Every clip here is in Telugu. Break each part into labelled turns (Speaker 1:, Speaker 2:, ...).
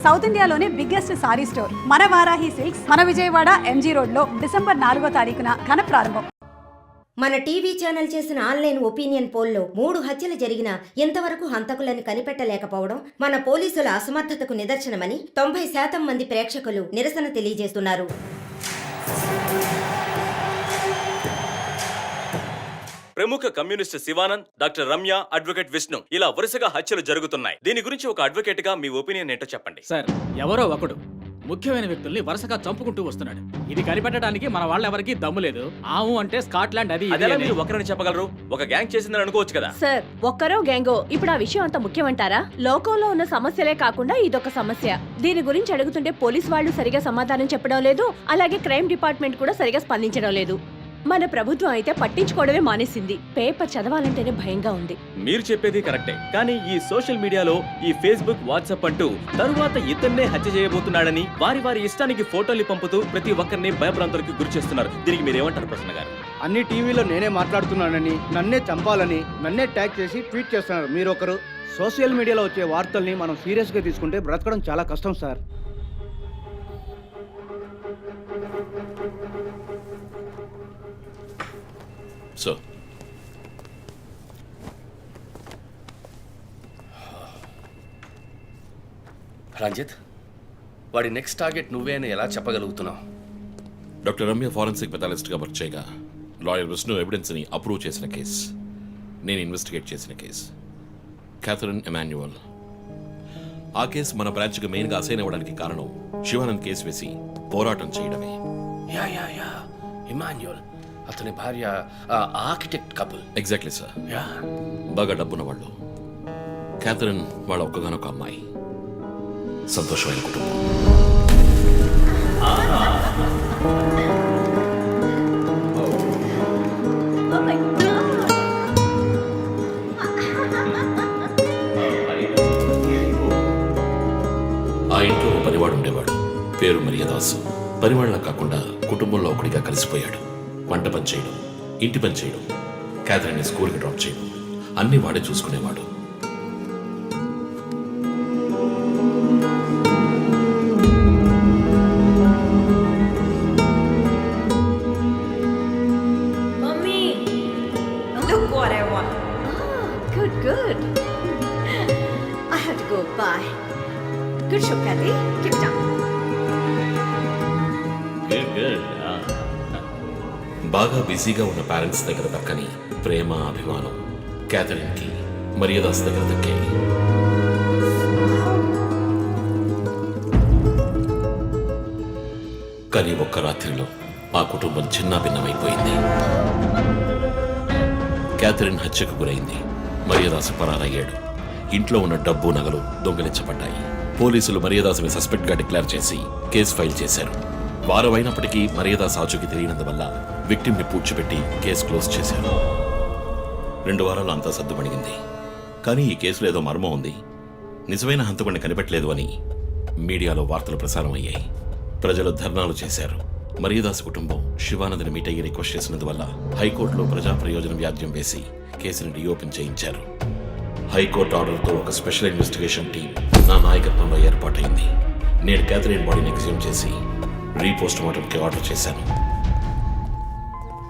Speaker 1: సౌత్ ఇండియాలోనే బిగ్గెస్ట్ సారీ స్టోర్ మన వారాహి సిల్క్స్ మన విజయవాడ ఎంజీ రోడ్ లో డిసెంబర్ 4వ తారీఖున ఘన ప్రారంభం.
Speaker 2: మన టీవీ ఛానల్ చేసిన ఆన్లైన్ ఒపీనియన్ పోల్లో 3 హత్యలు జరిగినా ఇంతవరకు హంతకులను కనిపెట్టలేకపోవడం మన పోలీసుల అసమర్థతకు నిదర్శనమని 90% మంది ప్రేక్షకులు నిరసన తెలియజేస్తున్నారు.
Speaker 3: ప్రముఖ communist Shivanand, doctor Ramya, advocate Vishnu ఇలా వరుసగా హత్యలు జరుగుతున్నాయి. దీని గురించి ఒక అడ్వకేట్ గా మీ ఒపీనియన్ ఏంటో చెప్పండి.
Speaker 4: సార్, ఎవరో ఒకడు ముఖ్యమైన వ్యక్తుల్ని వరుసగా చంపుకుంటూ వస్తున్నాడు. ఇది కనిపెట్టడానికి మన వాళ్ళెవరికి దమ్ము లేదు. ఆవు అంటే స్కాట్లాండ్ అది
Speaker 3: మీరు ఒకరిని చెప్పగలరు, ఒక గ్యాంగ్ చేసిందని అనుకోవచ్చు కదా.
Speaker 5: సార్, ఒక్కరో గ్యాంగో ఇప్పుడు ఆ విషయం అంత ముఖ్యమంటారా? లోకంలో ఉన్న సమస్యలే కాకుండా ఇదొక సమస్య. దీని గురించి అడుగుతుంటే పోలీస్ వాళ్ళు సరిగా సమాధానం చెప్పడం లేదు, అలాగే క్రైమ్ డిపార్ట్మెంట్ కూడా సరిగా స్పందించడం లేదు. మన ప్రభుత్వం అయితే పట్టించుకోవడమే మానేసింది. పేపర్ చదవాలంటేనే భయంగా ఉంది.
Speaker 3: మీరు చెప్పేది కరెక్టే, కానీ ఈ సోషల్ మీడియాలో ఈ ఫేస్బుక్, వాట్సాప్ అంటూ తరువాత ఇతన్నే హత్య చేయబోతున్నాడని వారి ఇష్టానికి ఫోటోలు పంపుతూ ప్రతి ఒక్కరిని భయభ్రాంతులకు గురి చేస్తున్నారు. దీనికి మీరేమంటారు ప్రసన్న గారు?
Speaker 6: అన్ని టీవీలో నేనే మాట్లాడుతున్నానని, నన్నే చంపాలని, నన్నే ట్యాగ్ చేసి ట్వీట్ చేస్తున్నారు మీరొకరు. సోషల్ మీడియాలో వచ్చే వార్తల్ని మనం సీరియస్ గా తీసుకుంటే బ్రతకడం చాలా కష్టం సార్.
Speaker 7: సో
Speaker 8: రంజిత్, వాడి నెక్స్ట్ టార్గెట్ నువ్వే అని ఎలా చెప్పగలుగుతున్నావు?
Speaker 7: డాక్టర్ రమ్య ఫారెన్సిక్ పెథాలజిస్ట్గా వర్క్ చేయగా లాయర్ విష్ణు ఎవిడెన్స్ని అప్రూవ్ చేసిన కేసు, నేను ఇన్వెస్టిగేట్ చేసిన కేసు. Catherine Emmanuel. ఆ కేసు మన బ్రాంచ్కి మెయిన్గా అసైన్ అవ్వడానికి కారణం శివానంద్ కేసు వేసి పోరాటం చేయడమే.
Speaker 8: యా ఇమాన్యువల్, అతని భార్య ఆర్కిటెక్ట్ కపుల్.
Speaker 7: Exactly sir. బాగా డబ్బున్న వాళ్ళు. క్యాథరిన్ వాళ్ళ ఒక్కగానొక అమ్మాయి. సంతోషమైన కుటుంబం. ఆ ఇంట్లో పనివాడు ఉండేవాడు, పేరు మరియదాసు. పనివాళ్ళ కాకుండా కుటుంబంలో ఒకటిగా కలిసిపోయాడు. వంట పని చేయడం, ఇంటి పని చేయడం, క్యాథరిన్ని స్కూల్కి డ్రాప్ చేయడం అన్నీ వాడే చూసుకునేవాడు.
Speaker 5: Mummy, look what I want. Good. I have to go. Bye. Good show, Kathy. Keep it up.
Speaker 7: Good. బాగా బిజీగా ఉన్న పేరెంట్స్ దగ్గర దక్కని ప్రేమ, అభిమానం క్యాథరిన్కి మరియదాస్ దగ్గర దక్కాయి. కానీ ఒక్క రాత్రిలో ఆ కుటుంబం చిన్నాభిన్నమైపోయింది. క్యాథరిన్ హత్యకు గురైంది. మరియదాసు పరారయ్యాడు. ఇంట్లో ఉన్న డబ్బు, నగలు దొంగిలించబడ్డాయి. పోలీసులు మరియదాసుని సస్పెక్ట్గా డిక్లేర్ చేసి కేసు ఫైల్ చేశారు. వారం అయినప్పటికీ మరియదాస్ ఆచూకీ తెలియనందువల్ల విక్టిమ్ని పూడ్చిపెట్టి కేసు క్లోజ్ చేశారు. 2 వారాలు అంతా సర్దుమణిగింది. కానీ ఈ కేసులో ఏదో మర్మం ఉంది. నిజమైన హంతకుడిని కనిపెట్టలేదు అని మీడియాలో వార్తలు ప్రసారం అయ్యాయి. ప్రజలు ధర్నాలు చేశారు. మరియదాస్ కుటుంబం శివానంద్ని మీట్ అయ్యి రిక్వెస్ట్ చేసినందువల్ల హైకోర్టులో ప్రజా ప్రయోజన వ్యాజ్యం వేసి కేసుని రీఓపెన్ చేయించారు. హైకోర్టు ఆర్డర్తో ఒక స్పెషల్ ఇన్వెస్టిగేషన్ టీం నా నాయకత్వంలో ఏర్పాటైంది. నేను క్యాథరిన్ బాడీని ఎగ్జామ్ చేసి రీపోస్ట్ మార్టంకి ఆర్డర్ చేశాను.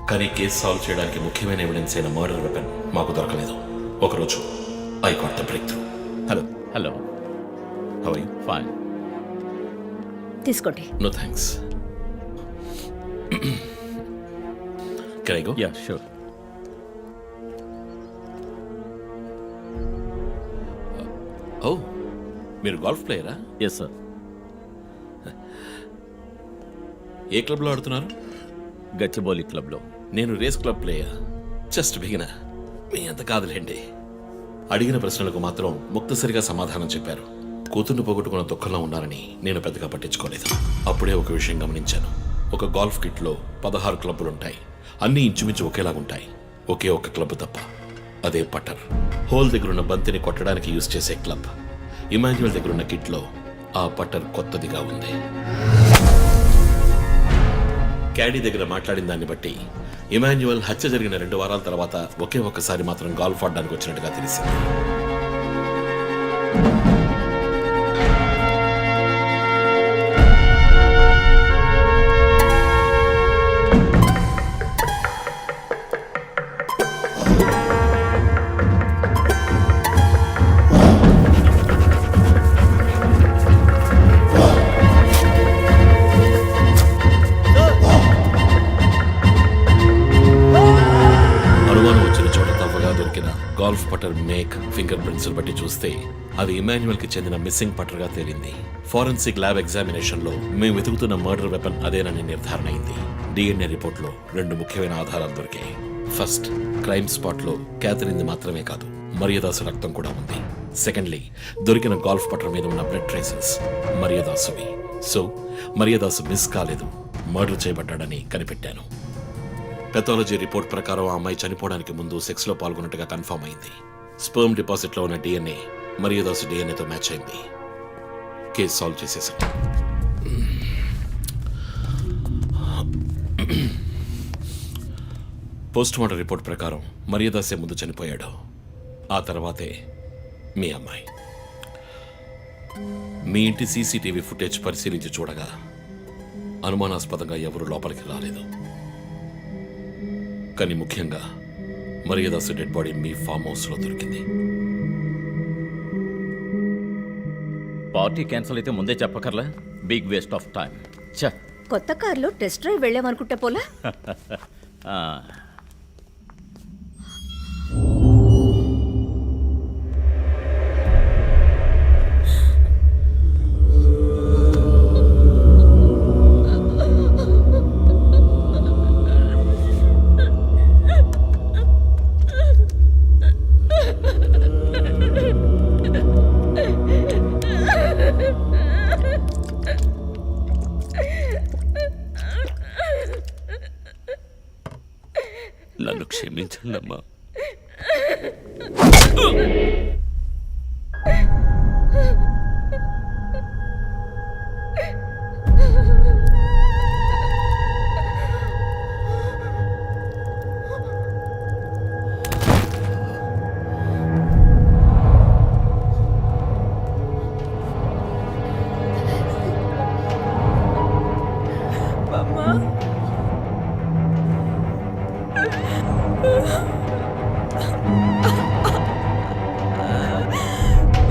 Speaker 7: కానీ కేసు సాల్వ్ చేయడానికి ముఖ్యమైన ఎవిడెన్స్ అయిన మర్డర్ వెపన్ మాకు దొరకలేదు. ఒకరోజు I got the breakthrough. Hello how are you? Fine.
Speaker 5: తీసుకోండి.
Speaker 7: No thanks. Can I go?
Speaker 4: Ya, sure.
Speaker 7: Oh, మీరు గోల్ఫ్ ప్లేయరా?
Speaker 4: Yes sir.
Speaker 7: ఏ క్లబ్లో ఆడుతున్నారు?
Speaker 4: గచ్చిబౌలి క్లబ్లో.
Speaker 7: నేను race club player. Just beginner. మీ అంత కాదులేండి. అడిగిన ప్రశ్నలకు మాత్రం ముక్తసరిగా సమాధానం చెప్పారు. కూతుర్ని పోగొట్టుకున్న దుఃఖంలో ఉన్నారని నేను పెద్దగా పట్టించుకోలేదు. అప్పుడే ఒక విషయం గమనించాను. ఒక గోల్ఫ్ కిట్లో 16 క్లబ్బులుంటాయి. అన్నీ ఇంచుమించు ఒకేలాగుంటాయి. ఒకే ఒక్క క్లబ్ తప్ప. అదే పటర్. హోల్ దగ్గరున్న బంతిని కొట్టడానికి యూజ్ చేసే క్లబ్. ఇమాన్యువల్ దగ్గరున్న కిట్లో ఆ పటర్ కొత్తదిగా ఉంది. క్యాడీ దగ్గర మాట్లాడిన దాన్ని బట్టి ఇమాన్యువల్ హత్య జరిగిన 2 వారాల తర్వాత ఒకే ఒక్కసారి మాత్రం గాల్ఫ్ ఆడడానికి వచ్చినట్టుగా తెలిసింది. ఎవిడెన్స్ బట్టి చూస్తే అది ఇమాన్యుయల్ కి చెందిన మిస్సింగ్ పట్టర్గా తేలింది. ఫోరెన్సిక్ ల్యాబ్ ఎగ్జామినేషన్ లో మేము వెతుకుతున్న మర్డర్ వెపన్ అదేనని నిర్ధారణ అయింది. డిఎన్ఏ రిపోర్ట్ లో 2 ముఖ్యమైన ఆధారాలు దొరికాయి. ఫస్ట్, క్రైమ్ స్పాట్ లో క్యాథరిన్ మాత్రమే కాదు, మరియదాసు రక్తం కూడా ఉంది. సెకండ్లీ, దొరికిన గాల్ఫ్ పట్టర్ మీద ఉన్న బ్లడ్ ట్రేసెస్ మరియదాసువి. సో మరియదాసు మిస్ కాలేదు, మర్డర్ చేయబడ్డాడని కనిపెట్టాను. పెథాలజీ రిపోర్ట్ ప్రకారం ఆ అమ్మాయి చనిపోవడానికి ముందు సెక్స్ లో పాల్గొన్నట్టుగా కన్ఫర్మ్ అయింది. స్పర్మ్ డిపాజిట్ లో ఉన్న డిఎన్ఏ మరియదాసు డిఎన్ఏతో మ్యాచ్ అయింది. కేసు సాల్వ్ చేసేసాం. పోస్ట్ మార్టం రిపోర్ట్ ప్రకారం మరియదాసే ముందు చనిపోయాడు, ఆ తర్వాతే మీ అమ్మాయి. మీ ఇంటి సీసీటీవీ ఫుటేజ్ పరిశీలించి చూడగా అనుమానాస్పదంగా ఎవరూ లోపలికి రాలేదు. కానీ ముఖ్యంగా మరియదాసు డెడ్ బాడీ మీ ఫామ్ హౌస్లో దొరికింది.
Speaker 9: పార్టీ క్యాన్సిల్ అయితే ముందే చెప్పకర్లా, బిగ్ వేస్ట్ ఆఫ్ టైం. ఛ
Speaker 5: కొత్త కార్లో టెస్ట్ డ్రైవ్ వెళ్ళామనుకుంటా పోలా.
Speaker 7: నన్ను క్షమించండమ్మా.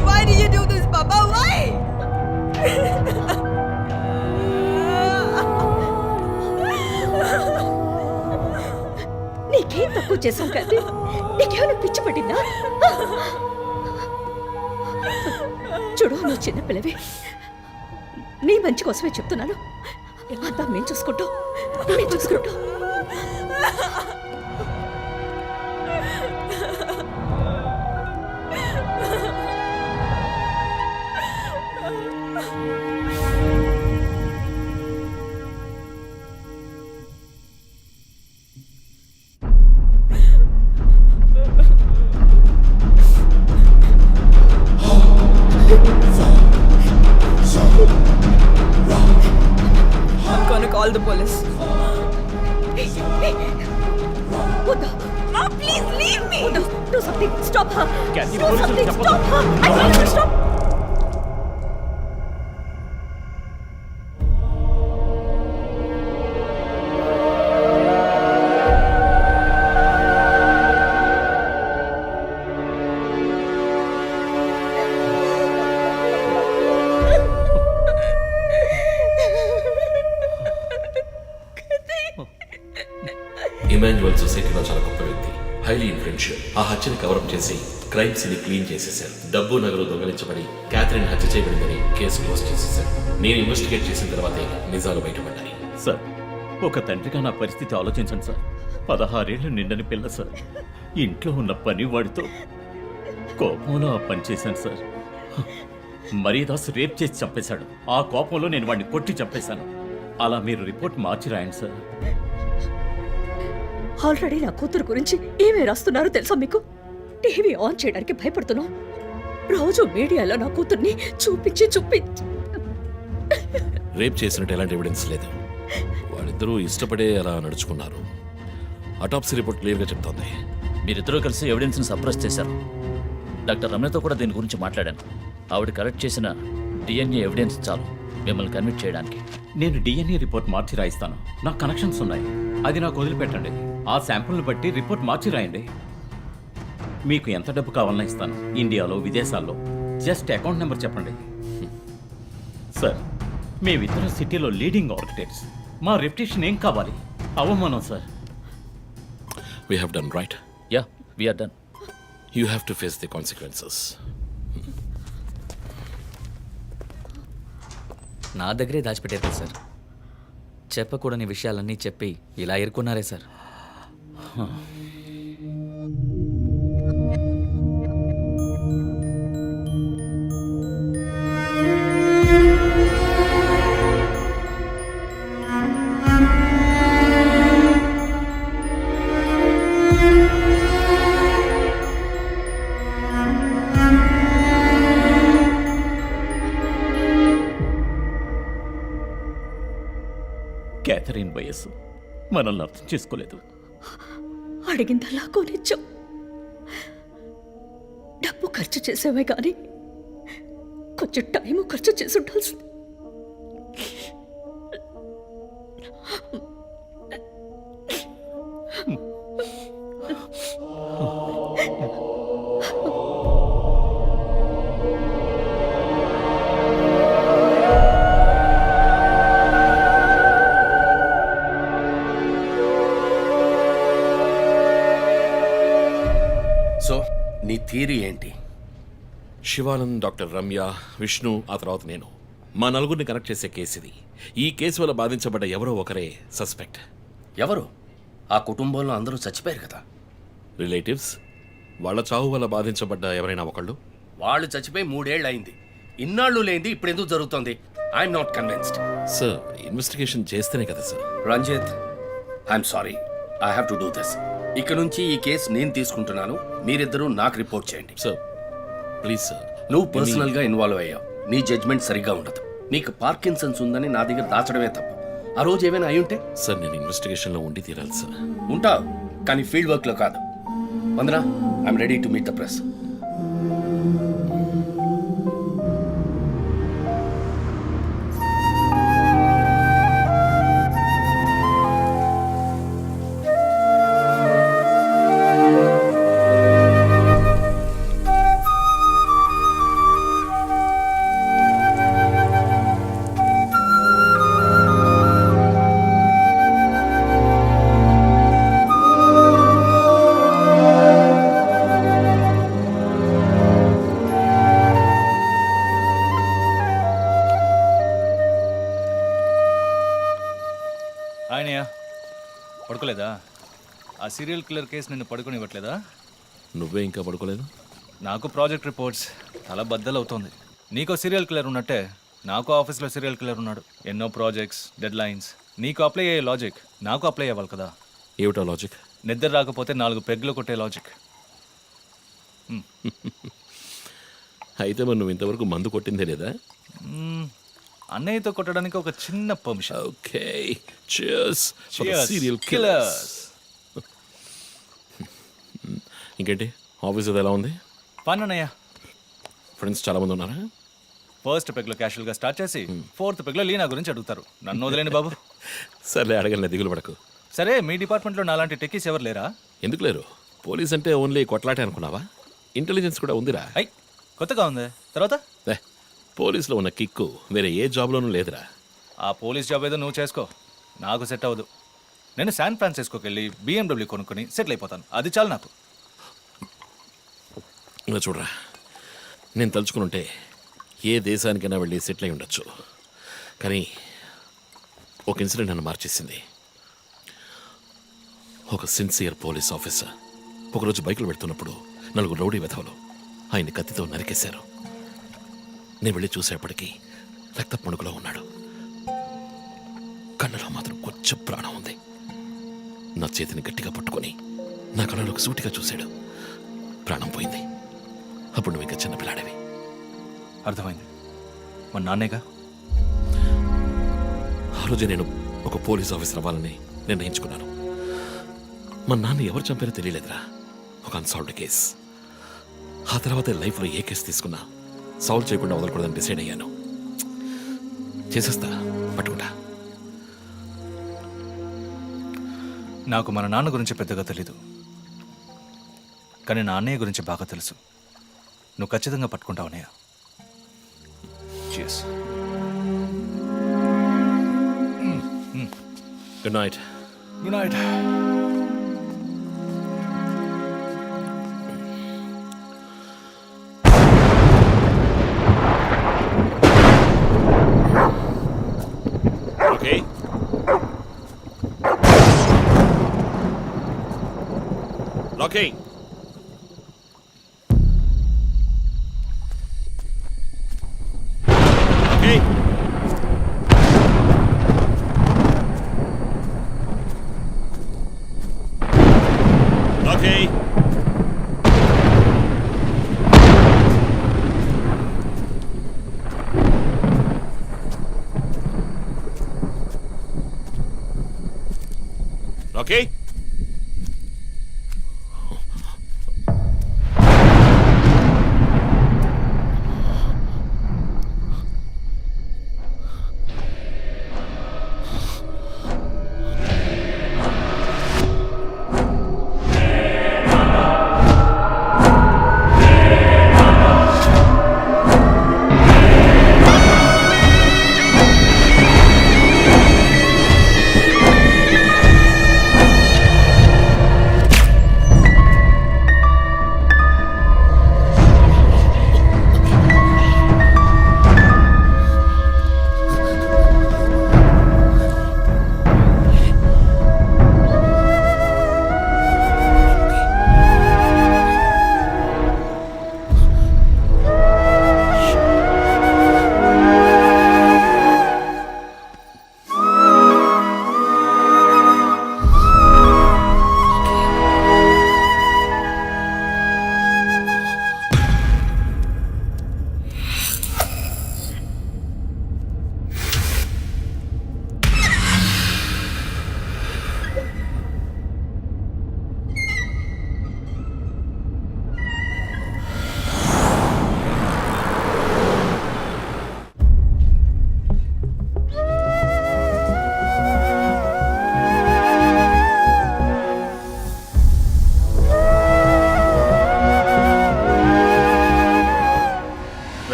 Speaker 10: Why did you do this, Papa? Why?
Speaker 5: నీకేం తక్కువ చేశాం కదా, నీకేమైనా పిచ్చి పట్టిందా? చూడు, నువ్వు చిన్న పిల్లవి, నీ మంచి కోసమే చెప్తున్నాను. అంతా మేము చూసుకుంటాం.
Speaker 10: I'm gonna call the police.
Speaker 5: వద్దు.
Speaker 10: Mom, please leave me.
Speaker 5: వద్దు. Do something. Stop her.
Speaker 9: Kathy,
Speaker 5: Do
Speaker 9: police
Speaker 5: something.
Speaker 9: will
Speaker 5: Stop her. I tell you to stop.
Speaker 7: Emmanuel సొసైటీలో చాలా గొప్ప వ్యక్తి, హైలీ ఇన్ఫ్లుయెన్షియల్. ఆ హత్యని కవరప్ చేసి క్రైమ్ సీన్ క్లీన్ చేసేశారు. డబ్బు నగలు దొంగలించబడి క్యాథరిన్ హత్య చేయబడిందని కేసు క్లోజ్ చేసేశారు. నేను ఇన్వెస్టిగేట్ చేసిన తర్వాతే నిజాలు బయటపడ్డాయి.
Speaker 9: సార్, ఒక తండ్రిగా నా పరిస్థితి ఆలోచించండి సార్. 16 ఏళ్ళు నిండని పిల్ల సార్. ఇంట్లో ఉన్న పని వాడితో కోపంలో ఆ పని చేశాను సార్. మరియదాసు రేప్ చేసి చంపేశాడు. ఆ కోపంలో నేను వాడిని కొట్టి చంపేశాను. అలా మీరు రిపోర్ట్ మార్చి రాయండి సార్.
Speaker 5: ఆల్రెడీ నా కూతురు గురించి ఏమేమి రాస్తున్నారో తెలుసా మీకు? టీవీ ఆన్ చేయడానికి భయపడుతున్నాం. రోజు మీడియాలో నా కూతుర్ని చూపించి
Speaker 7: రేప్ చేసినట్టు ఎలాంటి ఎవిడెన్స్ లేదు. వాళ్ళిద్దరూ ఇష్టపడే అలా నడుచుకున్నారు. అటాప్సీ రిపోర్ట్ క్లియర్గా చెప్తోంది.
Speaker 11: మీరిద్దరూ కలిసి ఎవిడెన్స్ని సప్రెస్ చేశారు. డాక్టర్ రమణతో కూడా దీని గురించి మాట్లాడాను. ఆవిడ కరెక్ట్ చేసిన డిఎన్ఏ ఎవిడెన్స్ చాలు మిమ్మల్ని కన్విట్ చేయడానికి.
Speaker 9: నేను డిఎన్ఏ రిపోర్ట్ మార్చి రాయిస్తాను. నాకు కనెక్షన్స్ ఉన్నాయి, అది నాకు వదిలిపెట్టండి. ఆ శాంపుల్ని బట్టి రిపోర్ట్ మార్చి రాయండి. మీకు ఎంత డబ్బు కావాలన్నా ఇస్తాను, ఇండియాలో విదేశాల్లో. జస్ట్ అకౌంట్ నెంబర్ చెప్పండి. సార్, మేమిద్దరం సిటీలో లీడింగ్ ఆర్కిటెక్ట్స్. మా రెప్యుటేషన్ ఏం కావాలి? అవమానం sir.
Speaker 7: We have done right.
Speaker 11: Yeah, we're done.
Speaker 7: You have to face the consequences.
Speaker 12: నా దగ్గరే దాచిపెట్టారు సార్. చెప్పకూడని విషయాలన్నీ చెప్పి ఇలా ఇరుక్కున్నారే సార్.
Speaker 9: క్యాథరిన్ వయస్సు మనల్ని అర్థం చేసుకోలేదు.
Speaker 5: అడిగిందల్లా కొనిచ్చాం. డబ్బు ఖర్చు చేసేవే కానీ కొంచెం టైం ఖర్చు చేసి ఉండాల్సింది.
Speaker 8: సో నీ థియరీ ఏంటి?
Speaker 7: శివానంద్, డాక్టర్ రమ్య, విష్ణు, ఆ తర్వాత నేను, మా నలుగురిని కనెక్ట్ చేసే కేసు ఇది. ఈ కేసు వల్ల బాధించబడ్డ ఎవరో ఒకరే సస్పెక్ట్.
Speaker 8: ఎవరు? ఆ కుటుంబంలో అందరూ చచ్చిపోయారు కదా.
Speaker 7: రిలేటివ్స్. వాళ్ళ చావు వల్ల బాధించబడ్డ ఎవరైనా ఒకళ్ళు.
Speaker 8: వాళ్ళు చచ్చిపోయి 3 ఏళ్ళు అయింది. ఇన్నాళ్ళు లేనిది ఇప్పుడు ఎందుకు జరుగుతోంది? I'm not convinced.
Speaker 7: Sir, investigation చేస్తేనే కదా sir.
Speaker 8: Ranjit, I'm sorry, I have to do this. ఇక నుంచి ఈ కేసు నేను తీసుకుంటున్నాను. మీరిద్దరూ నాకు రిపోర్ట్ చేయండి.
Speaker 7: Sir please sir.
Speaker 8: నువ్వు పర్సనల్ గా ఇన్వాల్వ్ అయ్యావు. నీ జడ్జ్మెంట్ సరిగ్గా ఉండదు. నీకు పార్కిన్సన్స్ ఉందని నా దగ్గర దాచడమే తప్పు. ఆ రోజు ఏమైనా అయి ఉంటే?
Speaker 7: సార్, నేను ఇన్వెస్టిగేషన్లో ఉండి తీరాలి సార్.
Speaker 8: ఉంటావు, కానీ ఫీల్డ్ వర్క్ లో కాదు. Vandana, I'm ready to meet the press.
Speaker 13: ఆయనయ్య పడుకోలేదా? ఆ సీరియల్ కిల్లర్ కేసు నిన్ను పడుకోనివ్వట్లేదా?
Speaker 7: నువ్వే ఇంకా పడుకోలేదు?
Speaker 13: నాకు ప్రాజెక్ట్ రిపోర్ట్స్ చాలా బద్దలవుతోంది. నీకో సీరియల్ కిల్లర్ ఉన్నట్టే నాకు ఆఫీస్లో సీరియల్ కిల్లర్ ఉన్నాడు. ఎన్నో ప్రాజెక్ట్స్, డెడ్ లైన్స్. నీకు అప్లై అయ్యే లాజిక్ నాకు అప్లై అవ్వాలి కదా.
Speaker 7: ఏమిటా లాజిక్?
Speaker 13: నిద్ర రాకపోతే 4 పెగ్గులు కొట్టే లాజిక్.
Speaker 7: అయితే మరి నువ్వు ఇంతవరకు మందు కొట్టిందే లేదా?
Speaker 13: అన్నయ్యతో కొట్టడానికి ఒక చిన్న permission.
Speaker 7: Okay, cheers for the
Speaker 13: Cheers,
Speaker 7: serial
Speaker 13: killers.
Speaker 7: killers. ఇంకేంటి, ఆఫీస్ అది ఎలా ఉంది?
Speaker 13: ఫన్ అన్నయ్య.
Speaker 7: ఫ్రెండ్స్ చాలా మంది ఉన్నారా?
Speaker 13: ఫస్ట్ పెగ్లో క్యాషువల్గా స్టార్ట్ చేసి 4th పెగ్లో లీనా గురించి అడుగుతారు. నన్ను వదిలేండి బాబు.
Speaker 7: సర్లే, అడగలే, దిగులు పడకు.
Speaker 13: సరే, మీ డిపార్ట్మెంట్లో నాలాంటి టెక్కీస్ ఎవరు లేరా?
Speaker 7: ఎందుకు లేరు? పోలీస్ అంటే ఓన్లీ కొట్లాటే అనుకున్నావా? ఇంటెలిజెన్స్ కూడా ఉందిరా.
Speaker 13: అయ్, కొత్తగా ఉంది. తర్వాత
Speaker 7: పోలీసులో ఉన్న కిక్కు వేరే ఏ జాబ్లోనూ లేదురా.
Speaker 13: ఆ పోలీస్ జాబ్ ఏదో నువ్వు చేసుకో, నాకు సెట్ అవ్వదు. నేను శాన్ ఫ్రాన్సిస్కోకి వెళ్ళి BMW కొనుక్కొని సెటిల్ అయిపోతాను. అది చాలు నాకు.
Speaker 7: ఇలా చూడరా, నేను తలుచుకుని ఏ దేశానికైనా వెళ్ళి సెటిల్ అయి ఉండొచ్చు. కానీ ఒక ఇన్సిడెంట్ నన్ను మార్చేసింది. ఒక సిన్సియర్ పోలీస్ ఆఫీసర్ ఒకరోజు బైకులు పెడుతున్నప్పుడు 4 రౌడీ వెధవలు ఆయన్ని కత్తితో నరికేశారు. నేను వెళ్ళి చూసేపటికి రక్త మణుగులో ఉన్నాడు. కళ్ళలో మాత్రం కొంచెం ప్రాణం ఉంది. నా చేతిని గట్టిగా పట్టుకొని నా కళ్ళలోకి సూటిగా చూశాడు. ప్రాణం పోయింది. అప్పుడు నువ్వు ఇంకా చిన్నపిల్లాడేవి.
Speaker 13: అర్థమైంది. మా నాన్నేగా.
Speaker 7: ఆ రోజే నేను ఒక పోలీస్ ఆఫీసర్ అవ్వాలని నిర్ణయించుకున్నాను. మా నాన్న ఎవరు చంపారో తెలియలేదురా. ఒక అన్సాల్వ్డ్ కేస్. ఆ తర్వాత లైఫ్లో ఏ కేసు తీసుకున్నా సాల్వ్ చేయకుండా వదలకూడదని డిసైడ్ అయ్యాను. చేసేస్తా, పట్టుకుంటా.
Speaker 13: నాకు మన నాన్న గురించి పెద్దగా తెలీదు, కానీ నా అన్నయ్య గురించి బాగా తెలుసు. నువ్వు ఖచ్చితంగా పట్టుకుంటావు అన్నయ్య. Cheers.
Speaker 7: Good night.
Speaker 13: Good night.
Speaker 7: Okay okay okay okay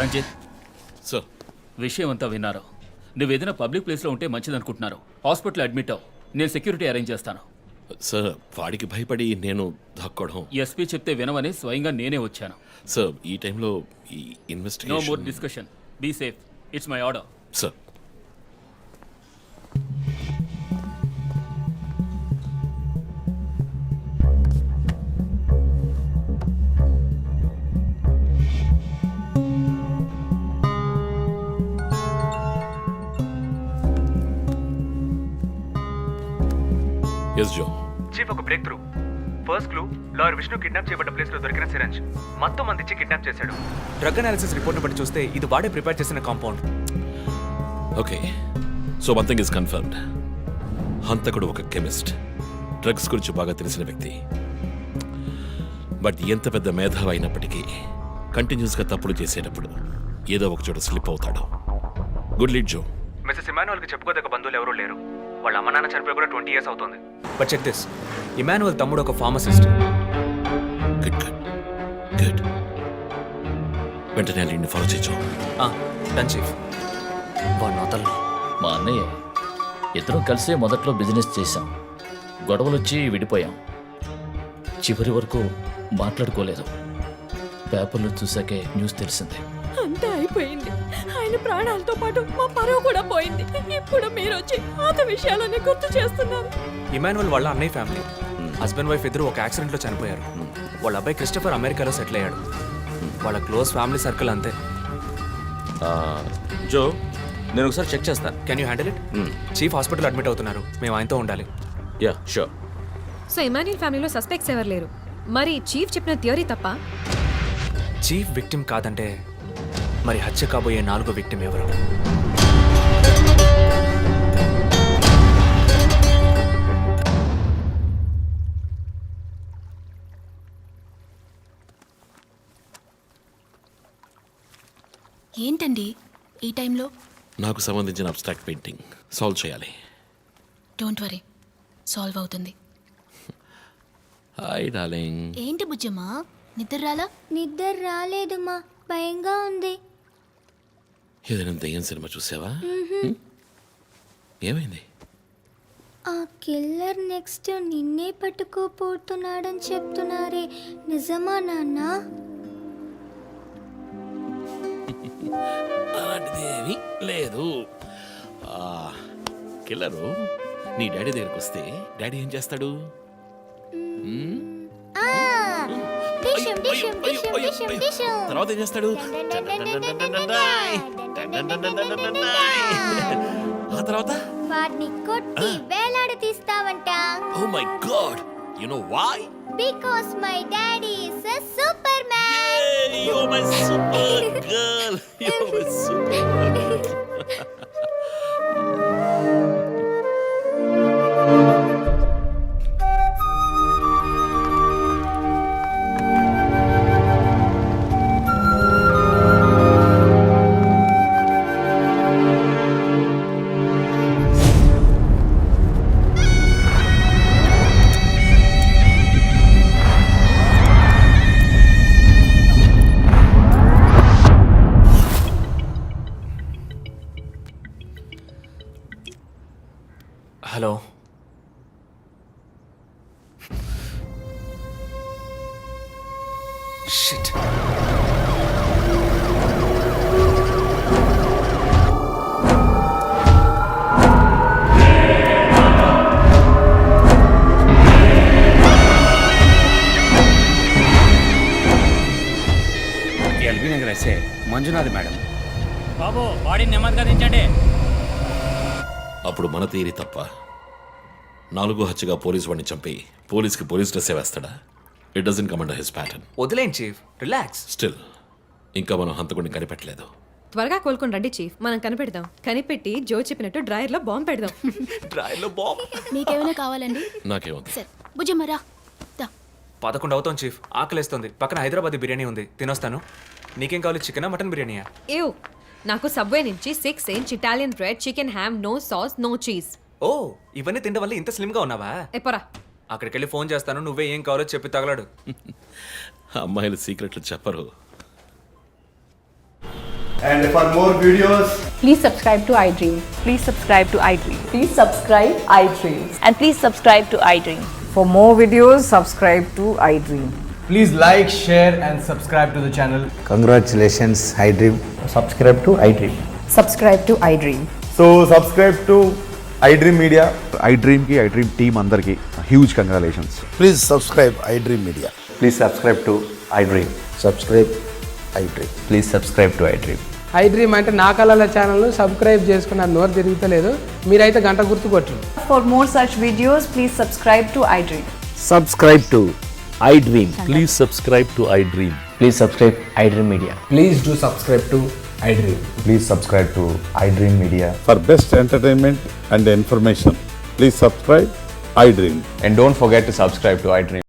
Speaker 11: Ranjit,
Speaker 7: sir
Speaker 11: విషయం అంతా విన్నారు. నువ్వు ఏదైనా పబ్లిక్ ప్లేస్లో ఉంటే మంచిదనుకుంటున్నారు. హాస్పిటల్ అడ్మిట్ అవ్వు, నేను సెక్యూరిటీ అరేంజ్ చేస్తాను.
Speaker 7: సార్ వాడికి భయపడి నేను దాక్కోవడం.
Speaker 11: ఎస్పీ చెప్తే వినవని స్వయంగా నేనే వచ్చాను.
Speaker 7: సార్ ఈ టైంలో ఈ
Speaker 11: no more
Speaker 7: investigation.
Speaker 11: Discussion, be safe, it's my order.
Speaker 7: Sir yes జో.
Speaker 13: చీఫ్, ఒక breakthrough. First clue, lawyer Vishnu kidnap చేయబడ్డ ప్లేస్ లో దొరికిన సిరంజ్ మొత్తం మందిచ్చి కిడ్నాప్ చేశాడు. డ్రగ్ అనాలిసిస్ రిపోర్ట్ బట్టి చూస్తే ఇది వాడే ప్రిపేర్ చేసిన compound.
Speaker 7: Okay, so one thing is confirmed. హంతకుడు ఒక కెమిస్ట్, డ్రగ్స్ గురించి బాగా తెలిసిన వ్యక్తి. బట్ ఎంత పెద్ద మేధావి అయినప్పటికీ కంటిన్యూస్గా తప్పులు చేసేటప్పుడు ఏదో ఒక చోట స్లిప్ అవుతాడు. గుడ్ లీడ్ జో.
Speaker 13: మిస్సెస్ ఇమానువల్కి చెప్పుకోదగ్గ బంధువులు ఎవరూ లేరు. వాళ్ళ అమ్మ నాన్న చనిపోయి కూడా 20 years అవుతుంది. బట్ చెక్ దిస్, ఇమానువల్ తమ్ముడు ఒక ఫార్మసిస్ట్.
Speaker 7: Good good good. వెంటనే లీడ్ని ఫాలో చేయొచ్చు.
Speaker 12: Done chief. వాడిని వదలను.
Speaker 11: మా అన్నయ్య ఇద్దరం కలిసే మొదట్లో బిజినెస్ చేశాం. గొడవలు వచ్చి విడిపోయాం. చివరి వరకు మాట్లాడుకోలేదు. పేపర్లో చూసాకే న్యూస్ తెలిసింది.
Speaker 5: అంతా అయిపోయింది. ఆయన ప్రాణాలతో పాటు మా పరువు కూడా పోయింది. ఇప్పుడు మీరు వచ్చి పాత విషయాలని గుర్తు చేస్తున్నారు.
Speaker 13: ఇమానువల్ వాళ్ళ అన్నయ్య ఫ్యామిలీ, హస్బెండ్ వైఫ్ ఇద్దరు ఒక యాక్సిడెంట్లో చనిపోయారు. వాళ్ళ అబ్బాయి క్రిస్టఫర్ అమెరికాలో సెటిల్ అయ్యాడు. వాళ్ళ క్లోజ్ ఫ్యామిలీ సర్కిల్ అంతే.
Speaker 3: జో, నేను ఒకసారి చెక్ చేస్తాను.
Speaker 13: Can you handle it? Chief hospital admit అవుతున్నారు, మేము ఆయనతో ఉండాలి.
Speaker 3: Yeah sure.
Speaker 10: సో ఇమాన్యుల్ ఫ్యామిలీలో సస్పెక్ట్స్ ఎవరు లేరు. మరి చీఫ్ చెప్పిన థియరీ తప్ప?
Speaker 13: చీఫ్ విక్టిమ్ కాదంటే మరి హత్య కాబోయే 4వ విక్టిమ్ ఎవరు?
Speaker 10: ఏంటండి ఈ టైంలో?
Speaker 7: నాకు సంబంధించిన అబ్స్ట్రాక్ట్ పెయింటింగ్ సాల్వ్ చేయాలి.
Speaker 10: డోంట్ వరీ, సాల్వ్ అవుతుంది.
Speaker 7: Hi darling.
Speaker 10: ఏంటి బుజ్జమ్మా, నిద్ర రాలా?
Speaker 5: నిద్ర రాలేదు మా, భయంగా ఉంది.
Speaker 7: ఏదైనా దయ్యం సినిమా చూసావా? ఏమైంది?
Speaker 5: ఆ కిల్లర్ నెక్స్ట్ నిన్నే పట్టుకోపోతున్నాడని చెప్తున్నారే, నిజమా నాన్న?
Speaker 7: అలాంటిదేమీ లేదు. కిల్లరు నీ డాడీ దగ్గరికి వస్తే డాడీ ఏం చేస్తాడు? తర్వాత ఏం చేస్తాడు? ఆ తర్వాత
Speaker 14: వాడిని కొట్టి వేలాడి తీస్తావంట.
Speaker 7: Oh my god, you know why?
Speaker 14: Because my daddy is a super man.
Speaker 7: You are my super girl, you are my super.
Speaker 12: Hello, shit.
Speaker 6: LB Nagar SA Manjunath madam.
Speaker 4: బాబు బాడీ నెమ్మదిగా దించండి.
Speaker 7: అప్పుడు మన తీరి తప్ప 4 హత్యగా పోలీస్ వాడిని చంపి పోలీస్కి పోలీస్ డ్రెస్సే వేస్తాడా? It doesn't come under his pattern.
Speaker 12: వదిలేండి చీఫ్, రిలాక్స్.
Speaker 7: స్టిల్ ఇంకా మనం హంతకుడిని కనిపెట్టలేదు.
Speaker 10: త్వరగా కోలుకొని రండి చీఫ్, మనం కనిపెడదాం. కనిపెట్టి జో చెప్పినట్టు డ్రాయర్లో బాంబు పెడదాం.
Speaker 12: డ్రాయర్లో బాంబ్.
Speaker 14: మీకేమైనా కావాలండి?
Speaker 7: నాకేముంది?
Speaker 14: సరే భుజమ్మరా.
Speaker 12: 11 అవుతాం చీఫ్, ఆకలేస్తుంది. పక్కన హైదరాబాద్ బిర్యానీ ఉంది, తినొస్తాను. నీకేం కావాలి, చికెనా మటన్ బిర్యానీయా?
Speaker 10: ఏవ్, నాకు సబ్వే నుంచి 6 inch Italian bread, chicken ham, no sauce, no cheese.
Speaker 12: Oh, ఇవన్నీ తినడం వల్ల ఇంత స్లిమ్గా ఉన్నావా?
Speaker 10: ఎప్పరా
Speaker 12: అక్కడికి వెళ్ళి ఫోన్ చేస్తాను, నువ్వే ఏం కావాలో చెప్పి తగలడు.
Speaker 7: అమ్మాయిలు సీక్రెట్లు చెప్పరు.
Speaker 6: And for more videos,
Speaker 5: Please subscribe to iDream. Please subscribe to iDream. Please subscribe iDream. And please subscribe to iDream.
Speaker 15: For more videos, subscribe to iDream.
Speaker 6: please like, share and subscribe to the channel.
Speaker 15: Congratulations, iDream. Subscribe to iDream. Subscribe to iDream.
Speaker 6: So subscribe to iDream Media. iDream ki iDream team andarki huge congratulations.
Speaker 15: Please subscribe iDream Media. Please subscribe to iDream. Subscribe iDream. Please subscribe to iDream. iDream అంటే నా కళల ఛానల్ సబ్స్క్రైబ్ చేసుకున్న నోరు తిరుగుతలేదు, మీరైతే గంట గుర్తు కొట్టండి. For more such videos, please subscribe to iDream.
Speaker 11: Subscribe to iDream. Please subscribe to iDream.
Speaker 15: Please subscribe iDream Media. Please do subscribe to iDream. Please subscribe to iDream Media.
Speaker 6: For best entertainment and information, please subscribe iDream.
Speaker 15: And don't forget to subscribe to iDream.